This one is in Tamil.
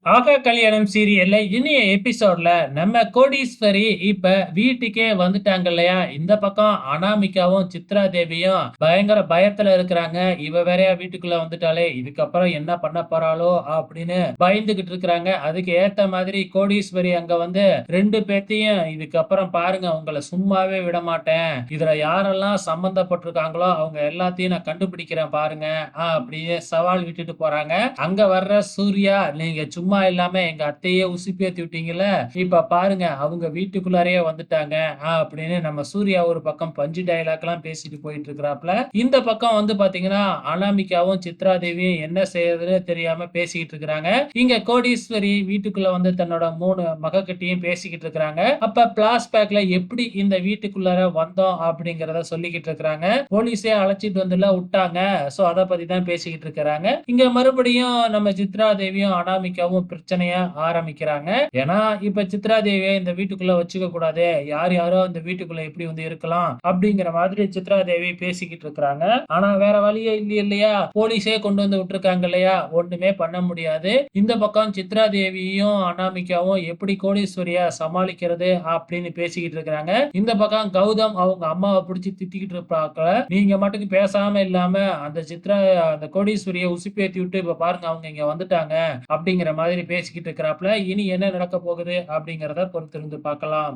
ஆகா கல்யாணம் சீரியல்ல இனிய எபிசோட்ல நம்ம கோடீஸ்வரி இப்ப வீட்டுக்கே வந்துட்டாங்க இல்லையா? இந்த பக்கம் அனாமிகாவும், சித்ரா தேவியும் பயங்கர பயத்துல இருக்கிறாங்க. இவ வேறயா வீட்டுக்குள்ள வந்துட்டாளே! இதுக்கப்புறம் என்ன பண்ண போறாளோ? அப்படின்னு பயந்துகிட்டு இருக்கிறாங்க. அதுக்கு ஏத்த மாதிரி கோடீஸ்வரி அங்க வந்து 2 பேத்தையும் இதுக்கப்புறம் பாருங்க உங்கள சும்மாவே விடமாட்டேன். இதுல யாரெல்லாம் சம்பந்தப்பட்டிருக்காங்களோ அவங்க எல்லாத்தையும் நான் கண்டுபிடிக்கிறேன் பாருங்க. அப்படின்னு சவால் விட்டுட்டு போறாங்க. அங்க வர்ற சூர்யா, நீங்க சும்மா இல்லாம எங்க அத்தையே உசுப்பேத்தி விட்டீங்கல்ல, இப்ப பாருங்க அவங்க வீட்டுக்குள்ளாரயே வந்துட்டாங்க அப்படின்னு நம்ம சூர்யா ஒரு பக்கம் பஞ்சு டயலாக்லாம் பேசிட்டு போயிட்டு இருக்கிறாப்ல. இந்த பக்கம் வந்து பாத்தீங்கன்னா, அனாமிகாவும், சித்ரா தேவியும் என்ன செய்யறதுன்னு தெரியாம பேசிக்கிட்டு இருக்கிறாங்க. இங்க கோடீஸ்வரி வீட்டுக்குள்ள வந்து தன்னோட 3 மகக்கிட்டயும் பேசிக்கிட்டு இருக்கிறாங்க. அப்ப பிளாஷ்பேக்ல எப்படி இந்த வீட்டுக்குள்ளார வந்தோம் அப்படிங்கிறத சொல்லிக்கிட்டு இருக்கிறாங்க. போலீஸே அழைச்சிட்டு வந்துல விட்டாங்க. சோ அத பத்தி தான் பேசிக்கிட்டு இருக்கிறாங்க. இங்க மறுபடியும் நம்ம சித்ரா தேவியும், அனாமிகாவும் பிரச்சனைய ஆரம்பிக்கிறாங்க. ஏன்னா, இப்ப சித்ரா தேவிய இந்த வீட்டுக்குள்ள வச்சுக்க கூடாது. யார் யாரோ இந்த வீட்டுக்குள்ள எப்படி வந்து இருக்கலாம் அப்படிங்கிற மாதிரி சித்ரா தேவி பேசிக்கிட்டு இருக்கிறாங்க. ஆனா வேற வழியே இல்லையா? போலீஸே கொண்டு வந்து விட்டுருக்காங்க இல்லையா? ஒண்ணுமே பண்ண முடியாது. இந்த பக்கம் சித்ரா தேவியும், அனாமிகாவும் எப்படி கோடீஸ்வரிய சமாளிக்கிறது அப்படின்னு பேசிக்கிட்டு இருக்கிறாங்க. இந்த பக்கம் கௌதம் அவங்க அம்மாவ புடிச்சு திட்டிக்கிட்டு இருப்பாங்க. நீங்க மட்டுக்கு பேசாம இல்லாம அந்த சித்ரா அந்த கோடீஸ்வரிய உசுப்பேத்தி விட்டு இப்ப பாருங்க அவங்க இங்க வந்துட்டாங்க அப்படிங்கிற மாதிரி பேசிக்கிட்டு இருக்கிறாப்ல. இனி என்ன நடக்க போகுது அப்படிங்கிறத பொறுத்திருந்து பார்க்கலாம்.